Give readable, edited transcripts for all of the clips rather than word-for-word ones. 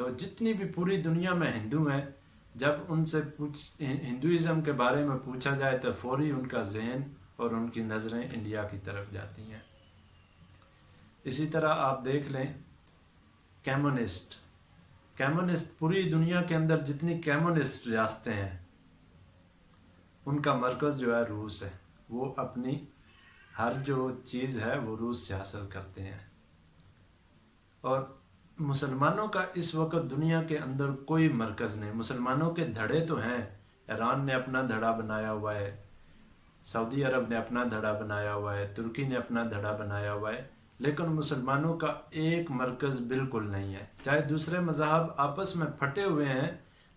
تو جتنی بھی پوری دنیا میں ہندو ہیں، جب ان سے ہندوازم کے بارے میں پوچھا جائے تو فوری ان کا ذہن اور ان کی نظریں انڈیا کی طرف جاتی ہیں۔ اسی طرح آپ دیکھ لیں کمیونسٹ پوری دنیا کے اندر جتنی کمیونسٹ ریاستیں ہیں ان کا مرکز جو ہے روس ہے، وہ اپنی ہر جو چیز ہے وہ روس سے حاصل کرتے ہیں۔ اور مسلمانوں کا اس وقت دنیا کے اندر کوئی مرکز نہیں۔ مسلمانوں کے دھڑے تو ہیں، ایران نے اپنا دھڑا بنایا ہوا ہے، سعودی عرب نے اپنا دھڑا بنایا ہوا ہے، ترکی نے اپنا دھڑا بنایا ہوا ہے، لیکن مسلمانوں کا ایک مرکز بالکل نہیں ہے۔ چاہے دوسرے مذاہب آپس میں پھٹے ہوئے ہیں،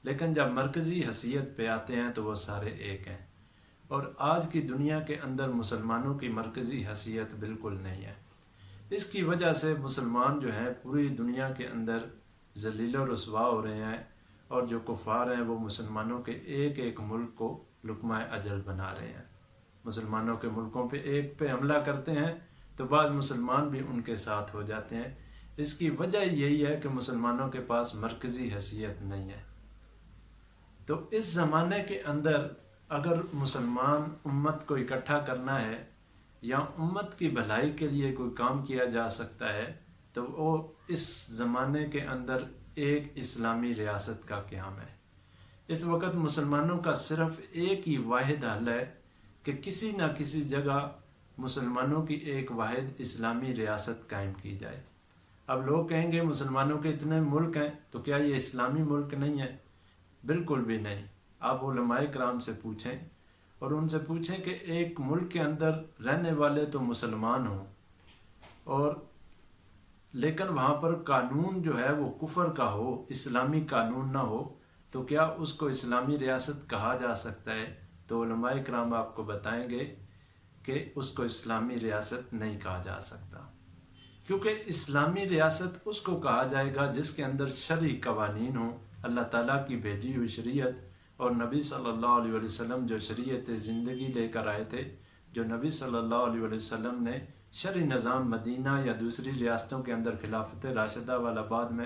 لیکن جب مرکزی حیثیت پہ آتے ہیں تو وہ سارے ایک ہیں۔ اور آج کی دنیا کے اندر مسلمانوں کی مرکزی حیثیت بالکل نہیں ہے۔ اس کی وجہ سے مسلمان جو ہیں پوری دنیا کے اندر ذلیل و رسوا ہو رہے ہیں، اور جو کفار ہیں وہ مسلمانوں کے ایک ایک ملک کو لقمہ اجل بنا رہے ہیں۔ مسلمانوں کے ملکوں پہ ایک پہ حملہ کرتے ہیں تو بعد مسلمان بھی ان کے ساتھ ہو جاتے ہیں۔ اس کی وجہ یہی ہے کہ مسلمانوں کے پاس مرکزی حیثیت نہیں ہے۔ تو اس زمانے کے اندر اگر مسلمان امت کو اکٹھا کرنا ہے یا امت کی بھلائی کے لیے کوئی کام کیا جا سکتا ہے تو وہ اس زمانے کے اندر ایک اسلامی ریاست کا قیام ہے۔ اس وقت مسلمانوں کا صرف ایک ہی واحد حل ہے کہ کسی نہ کسی جگہ مسلمانوں کی ایک واحد اسلامی ریاست قائم کی جائے۔ اب لوگ کہیں گے مسلمانوں کے اتنے ملک ہیں تو کیا یہ اسلامی ملک نہیں ہے؟ بالکل بھی نہیں۔ آپ علماء کرام سے پوچھیں اور ان سے پوچھیں کہ ایک ملک کے اندر رہنے والے تو مسلمان ہوں اور لیکن وہاں پر قانون جو ہے وہ کفر کا ہو، اسلامی قانون نہ ہو، تو کیا اس کو اسلامی ریاست کہا جا سکتا ہے؟ تو علماء کرام آپ کو بتائیں گے کہ اس کو اسلامی ریاست نہیں کہا جا سکتا، کیونکہ اسلامی ریاست اس کو کہا جائے گا جس کے اندر شرعی قوانین ہوں، اللہ تعالیٰ کی بھیجی ہوئی شریعت، اور نبی صلی اللہ علیہ وسلم جو شریعت زندگی لے کر آئے تھے، جو نبی صلی اللہ علیہ وسلم نے شرعی نظام مدینہ یا دوسری ریاستوں کے اندر خلافت راشدہ والا بعد میں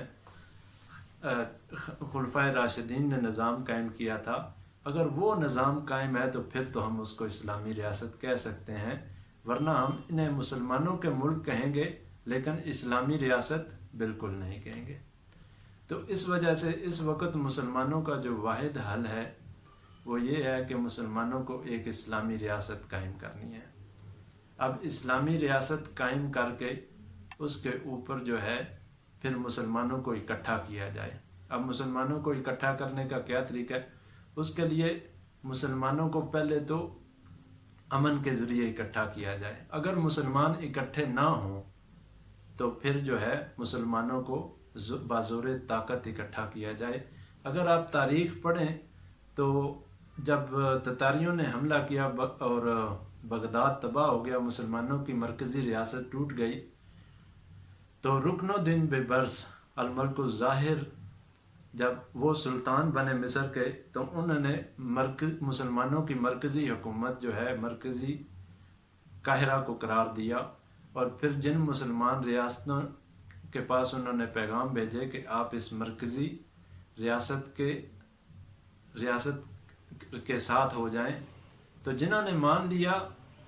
خلفائے راشدین نے نظام قائم کیا تھا، اگر وہ نظام قائم ہے تو پھر تو ہم اس کو اسلامی ریاست کہہ سکتے ہیں، ورنہ ہم انہیں مسلمانوں کے ملک کہیں گے لیکن اسلامی ریاست بالکل نہیں کہیں گے۔ تو اس وجہ سے اس وقت مسلمانوں کا جو واحد حل ہے وہ یہ ہے کہ مسلمانوں کو ایک اسلامی ریاست قائم کرنی ہے۔ اب اسلامی ریاست قائم کر کے اس کے اوپر جو ہے پھر مسلمانوں کو اکٹھا کیا جائے۔ اب مسلمانوں کو اکٹھا کرنے کا کیا طریقہ ہے؟ اس کے لیے مسلمانوں کو پہلے تو امن کے ذریعے اکٹھا کیا جائے۔ اگر مسلمان اکٹھے نہ ہوں تو پھر جو ہے مسلمانوں کو بازور طاقت اکٹھا کیا جائے۔ اگر آپ تاریخ پڑھیں تو جب تتاریوں نے حملہ کیا اور بغداد تباہ ہو گیا، مسلمانوں کی مرکزی ریاست ٹوٹ گئی، تو رکن الدین ببرس الملک الظاہر جب وہ سلطان بنے مصر کے تو انہوں نے مسلمانوں کی مرکزی حکومت جو ہے مرکزی قاہرہ کو قرار دیا، اور پھر جن مسلمان ریاستوں کے پاس انہوں نے پیغام بھیجے کہ آپ اس مرکزی ریاست کے ساتھ ہو جائیں، تو جنہوں نے مان لیا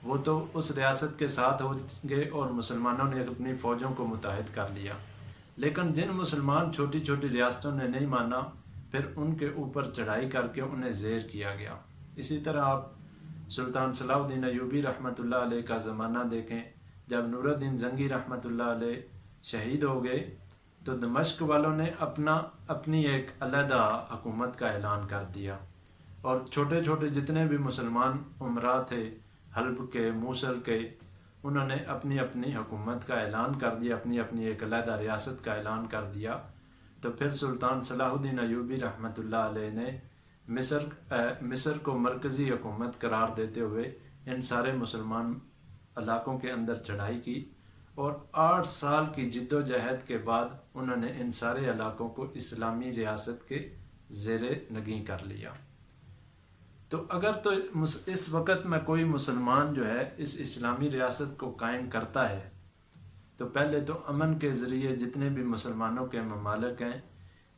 وہ تو اس ریاست کے ساتھ ہو گئے اور مسلمانوں نے اپنی فوجوں کو متحد کر لیا، لیکن جن مسلمان چھوٹی چھوٹی ریاستوں نے نہیں مانا پھر ان کے اوپر چڑھائی کر کے انہیں زیر کیا گیا۔ اسی طرح آپ سلطان صلاح الدین ایوبی رحمۃ اللہ علیہ کا زمانہ دیکھیں، جب نور الدین زنگی رحمۃ اللہ علیہ شہید ہو گئے تو دمشق والوں نے اپنی ایک علیحدہ حکومت کا اعلان کر دیا، اور چھوٹے چھوٹے جتنے بھی مسلمان امراء تھے حلب کے، موصل کے، انہوں نے اپنی اپنی حکومت کا اعلان کر دیا، اپنی اپنی ایک علیحدہ ریاست کا اعلان کر دیا۔ تو پھر سلطان صلاح الدین ایوبی رحمۃ اللہ علیہ نے مصر کو مرکزی حکومت قرار دیتے ہوئے ان سارے مسلمان علاقوں کے اندر چڑھائی کی، اور 8 سال کی جد و جہد کے بعد انہوں نے ان سارے علاقوں کو اسلامی ریاست کے زیر نگیں کر لیا۔ تو اگر تو اس وقت میں کوئی مسلمان جو ہے اس اسلامی ریاست کو قائم کرتا ہے تو پہلے تو امن کے ذریعے جتنے بھی مسلمانوں کے ممالک ہیں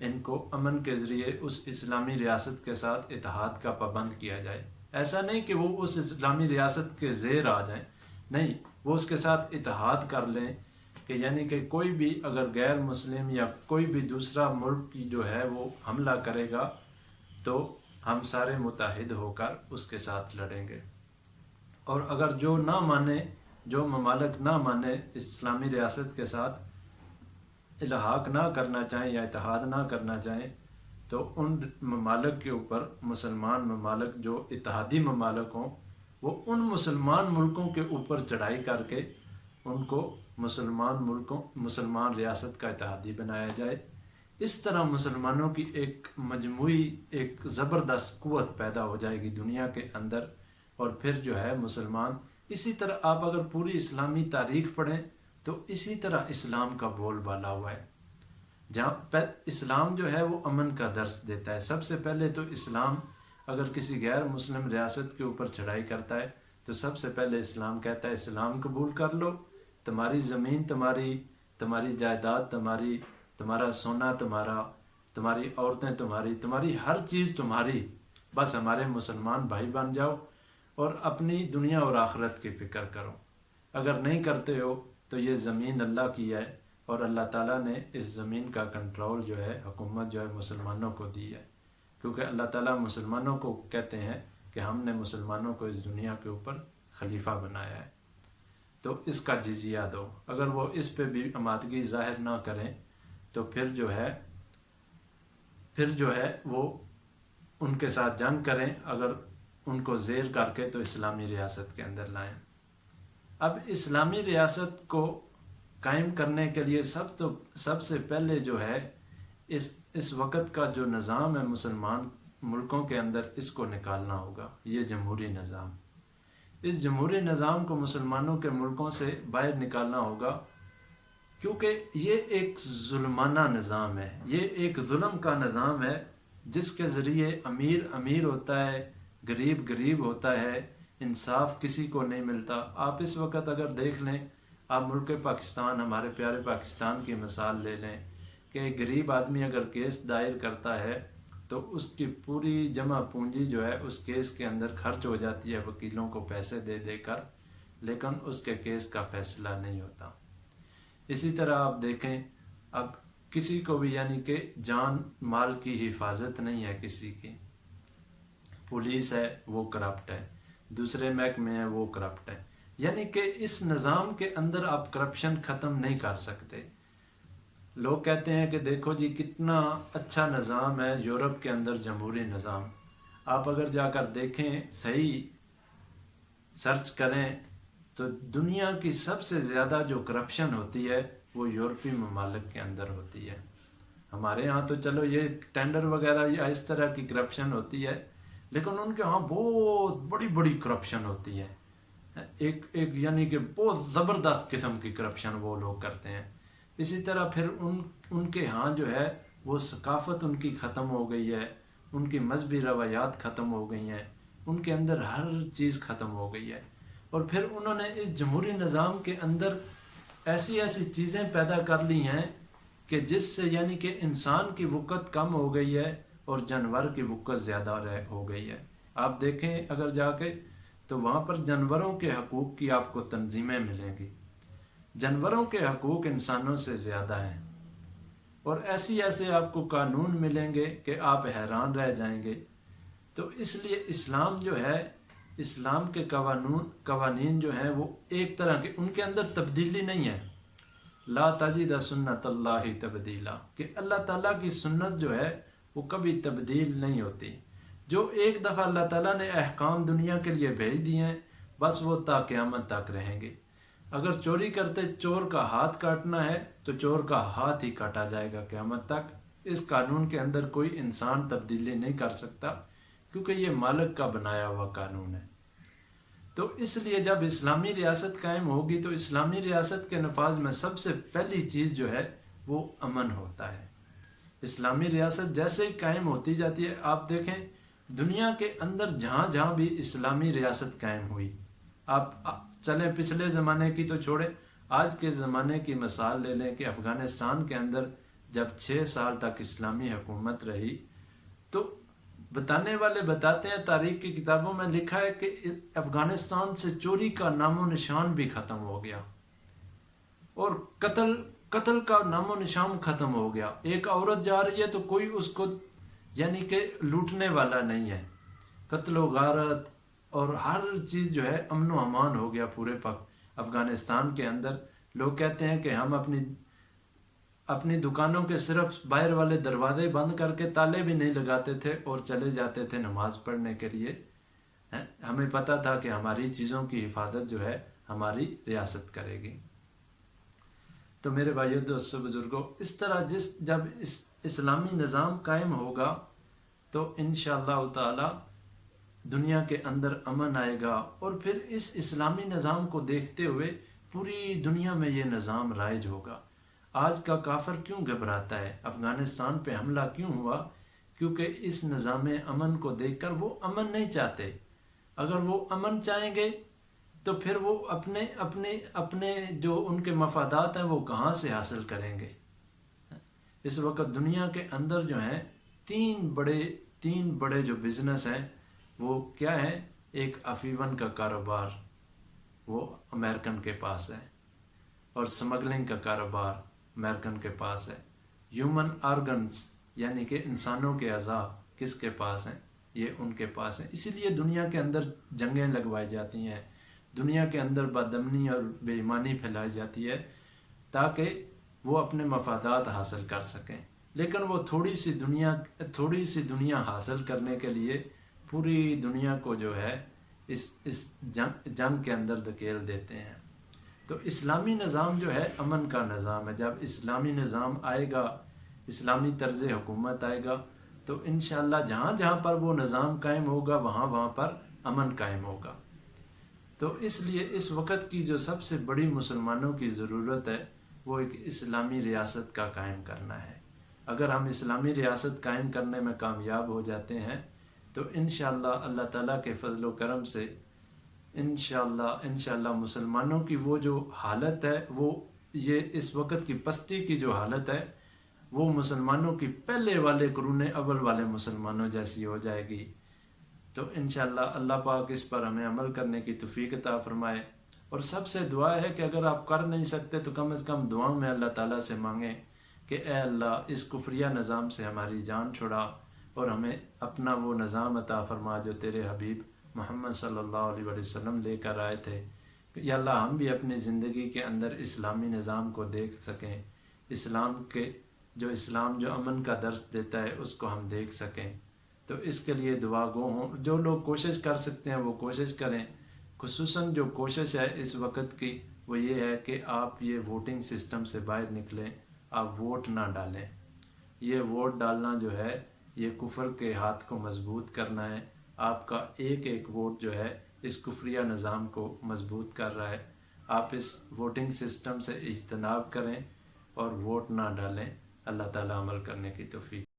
ان کو امن کے ذریعے اس اسلامی ریاست کے ساتھ اتحاد کا پابند کیا جائے۔ ایسا نہیں کہ وہ اس اسلامی ریاست کے زیر آ جائیں، نہیں، وہ اس کے ساتھ اتحاد کر لیں، کہ یعنی کہ کوئی بھی اگر غیر مسلم یا کوئی بھی دوسرا ملک جو ہے وہ حملہ کرے گا تو ہم سارے متحد ہو کر اس کے ساتھ لڑیں گے۔ اور اگر جو نہ مانے، جو ممالک نہ مانے، اسلامی ریاست کے ساتھ الحاق نہ کرنا چاہیں یا اتحاد نہ کرنا چاہیں، تو ان ممالک کے اوپر مسلمان ممالک جو اتحادی ممالک ہوں، وہ ان مسلمان ملکوں کے اوپر چڑھائی کر کے ان کو مسلمان ریاست کا اتحادی بنایا جائے۔ اس طرح مسلمانوں کی ایک مجموعی ایک زبردست قوت پیدا ہو جائے گی دنیا کے اندر، اور پھر جو ہے مسلمان اسی طرح، آپ اگر پوری اسلامی تاریخ پڑھیں تو اسی طرح اسلام کا بول بالا ہوا ہے۔ جہاں اسلام جو ہے وہ امن کا درس دیتا ہے۔ سب سے پہلے تو اسلام اگر کسی غیر مسلم ریاست کے اوپر چڑھائی کرتا ہے تو سب سے پہلے اسلام کہتا ہے اسلام قبول کر لو، تمہاری زمین تمہاری جائیداد تمہارا سونا تمہاری عورتیں تمہاری ہر چیز تمہاری، بس ہمارے مسلمان بھائی بن جاؤ اور اپنی دنیا اور آخرت کی فکر کرو۔ اگر نہیں کرتے ہو تو یہ زمین اللہ کی ہے، اور اللہ تعالیٰ نے اس زمین کا کنٹرول جو ہے، حکومت جو ہے مسلمانوں کو دی ہے، کیونکہ اللہ تعالیٰ مسلمانوں کو کہتے ہیں کہ ہم نے مسلمانوں کو اس دنیا کے اوپر خلیفہ بنایا ہے، تو اس کا جزیہ دو۔ اگر وہ اس پہ بھی آمادگی ظاہر نہ کریں تو پھر جو ہے وہ ان کے ساتھ جنگ کریں، اگر ان کو زیر کر کے تو اسلامی ریاست کے اندر لائیں۔ اب اسلامی ریاست کو قائم کرنے کے لیے سب سے پہلے جو ہے اس وقت کا جو نظام ہے مسلمان ملکوں کے اندر، اس کو نکالنا ہوگا، یہ جمہوری نظام۔ اس جمہوری نظام کو مسلمانوں کے ملکوں سے باہر نکالنا ہوگا، کیونکہ یہ ایک ظلمانہ نظام ہے، یہ ایک ظلم کا نظام ہے، جس کے ذریعے امیر ہوتا ہے، غریب ہوتا ہے، انصاف کسی کو نہیں ملتا۔ آپ اس وقت اگر دیکھ لیں، آپ ملک پاکستان، ہمارے پیارے پاکستان کی مثال لے لیں، کہ ایک غریب آدمی اگر کیس دائر کرتا ہے تو اس کی پوری جمع پونجی جو ہے اس کیس کے اندر خرچ ہو جاتی ہے وکیلوں کو پیسے دے کر، لیکن اس کے کیس کا فیصلہ نہیں ہوتا۔ اسی طرح آپ دیکھیں، اب کسی کو بھی یعنی کہ جان مال کی حفاظت نہیں ہے کسی کی، پولیس ہے وہ کرپٹ ہے، دوسرے محکمے ہیں وہ کرپٹ ہے، یعنی کہ اس نظام کے اندر آپ کرپشن ختم نہیں کر سکتے۔ لوگ کہتے ہیں کہ دیکھو جی کتنا اچھا نظام ہے یورپ کے اندر جمہوری نظام، آپ اگر جا کر دیکھیں، صحیح سرچ کریں، تو دنیا کی سب سے زیادہ جو کرپشن ہوتی ہے وہ یورپی ممالک کے اندر ہوتی ہے۔ ہمارے ہاں تو چلو یہ ٹینڈر وغیرہ یا اس طرح کی کرپشن ہوتی ہے، لیکن ان کے ہاں بہت بڑی کرپشن ہوتی ہے، ایک یعنی کہ بہت زبردست قسم کی کرپشن وہ لوگ کرتے ہیں۔ اسی طرح پھر ان کے ہاں جو ہے وہ ثقافت ان کی ختم ہو گئی ہے، ان کی مذہبی روایات ختم ہو گئی ہیں، ان کے اندر ہر چیز ختم ہو گئی ہے، اور پھر انہوں نے اس جمہوری نظام کے اندر ایسی چیزیں پیدا کر لی ہیں کہ جس سے یعنی کہ انسان کی وقت کم ہو گئی ہے اور جانور کی وقت زیادہ ہو گئی ہے۔ آپ دیکھیں اگر جا کے تو وہاں پر جانوروں کے حقوق کی آپ کو تنظیمیں ملیں گی، جانوروں کے حقوق انسانوں سے زیادہ ہیں، اور ایسے آپ کو قانون ملیں گے کہ آپ حیران رہ جائیں گے۔ تو اس لیے اسلام جو ہے، اسلام کے قوانین جو ہیں وہ ایک طرح کے، ان کے اندر تبدیلی نہیں ہے۔ لا تجد سنت اللہ تبدیلا، کہ اللہ تعالیٰ کی سنت جو ہے وہ کبھی تبدیل نہیں ہوتی۔ جو ایک دفعہ اللہ تعالیٰ نے احکام دنیا کے لیے بھیج دیے ہیں، بس وہ تا قیامت تک رہیں گے۔ اگر چوری کرتے چور کا ہاتھ کاٹنا ہے تو چور کا ہاتھ ہی کاٹا جائے گا قیامت تک۔ اس قانون کے اندر کوئی انسان تبدیلی نہیں کر سکتا، کیونکہ یہ مالک کا بنایا ہوا قانون ہے۔ تو اس لیے جب اسلامی ریاست قائم ہوگی تو اسلامی ریاست کے نفاذ میں سب سے پہلی چیز جو ہے وہ امن ہوتا ہے۔ اسلامی ریاست جیسے ہی قائم ہوتی جاتی ہے، آپ دیکھیں دنیا کے اندر جہاں بھی اسلامی ریاست قائم ہوئی، آپ چلیں پچھلے زمانے کی تو چھوڑیں، آج کے زمانے کی مثال لے لیں کہ افغانستان کے اندر جب 6 سال تک اسلامی حکومت رہی تو بتانے والے بتاتے ہیں، تاریخ کی کتابوں میں لکھا ہے کہ افغانستان سے چوری کا نام و نشان بھی ختم ہو گیا، اور قتل کا نام و نشان ختم ہو گیا۔ ایک عورت جا رہی ہے تو کوئی اس کو یعنی کہ لوٹنے والا نہیں ہے، قتل و غارت اور ہر چیز جو ہے امن و امان ہو گیا پورے افغانستان کے اندر۔ لوگ کہتے ہیں کہ ہم اپنی دکانوں کے صرف باہر والے دروازے بند کر کے تالے بھی نہیں لگاتے تھے اور چلے جاتے تھے نماز پڑھنے کے لیے۔ ہمیں پتہ تھا کہ ہماری چیزوں کی حفاظت جو ہے ہماری ریاست کرے گی۔ تو میرے بھائیو دوستو بزرگوں، اس طرح جب اسلامی نظام قائم ہوگا تو انشاءاللہ تعالی دنیا کے اندر امن آئے گا، اور پھر اس اسلامی نظام کو دیکھتے ہوئے پوری دنیا میں یہ نظام رائج ہوگا۔ آج کا کافر کیوں گھبراتا ہے؟ افغانستان پہ حملہ کیوں ہوا؟ کیونکہ اس نظام امن کو دیکھ کر وہ امن نہیں چاہتے۔ اگر وہ امن چاہیں گے تو پھر وہ اپنے جو ان کے مفادات ہیں وہ کہاں سے حاصل کریں گے؟ اس وقت دنیا کے اندر جو ہیں تین بڑے جو بزنس ہیں وہ کیا ہیں؟ ایک افیون کا کاروبار، وہ امریکن کے پاس ہے، اور سمگلنگ کا کاروبار امریکن کے پاس ہے۔ ہیومن آرگنز یعنی کہ انسانوں کے اعضاء کس کے پاس ہیں؟ یہ ان کے پاس ہیں۔ اسی لیے دنیا کے اندر جنگیں لگوائی جاتی ہیں، دنیا کے اندر بدامنی اور بے ایمانی پھیلائی جاتی ہے تاکہ وہ اپنے مفادات حاصل کر سکیں۔ لیکن وہ تھوڑی سی دنیا حاصل کرنے کے لیے پوری دنیا کو جو ہے اس جنگ کے اندر دھکیل دیتے ہیں۔ تو اسلامی نظام جو ہے امن کا نظام ہے۔ جب اسلامی نظام آئے گا، اسلامی طرز حکومت آئے گا تو انشاءاللہ جہاں جہاں پر وہ نظام قائم ہوگا وہاں پر امن قائم ہوگا۔ تو اس لیے اس وقت کی جو سب سے بڑی مسلمانوں کی ضرورت ہے وہ ایک اسلامی ریاست کا قائم کرنا ہے۔ اگر ہم اسلامی ریاست قائم کرنے میں کامیاب ہو جاتے ہیں تو انشاءاللہ اللہ تعالیٰ کے فضل و کرم سے انشاءاللہ مسلمانوں کی وہ جو حالت ہے، وہ یہ اس وقت کی پستی کی جو حالت ہے وہ مسلمانوں کی پہلے والے قرون اول والے مسلمانوں جیسی ہو جائے گی۔ تو انشاءاللہ اللہ پاک اس پر ہمیں عمل کرنے کی توفیق عطا فرمائے۔ اور سب سے دعا ہے کہ اگر آپ کر نہیں سکتے تو کم از کم دعاؤں میں اللہ تعالیٰ سے مانگیں کہ اے اللہ اس کفریہ نظام سے ہماری جان چھڑا اور ہمیں اپنا وہ نظام عطا فرما جو تیرے حبیب محمد صلی اللہ علیہ وسلم لے کر آئے تھے۔ یا اللہ ہم بھی اپنی زندگی کے اندر اسلامی نظام کو دیکھ سکیں، اسلام جو امن کا درس دیتا ہے اس کو ہم دیکھ سکیں۔ تو اس کے لیے دعا گو ہوں، جو لوگ کوشش کر سکتے ہیں وہ کوشش کریں۔ خصوصاً جو کوشش ہے اس وقت کی وہ یہ ہے کہ آپ یہ ووٹنگ سسٹم سے باہر نکلیں، آپ ووٹ نہ ڈالیں۔ یہ ووٹ ڈالنا جو ہے یہ کفر کے ہاتھ کو مضبوط کرنا ہے۔ آپ کا ایک ووٹ جو ہے اس کفریہ نظام کو مضبوط کر رہا ہے۔ آپ اس ووٹنگ سسٹم سے اجتناب کریں اور ووٹ نہ ڈالیں۔ اللہ تعالیٰ عمل کرنے کی توفیق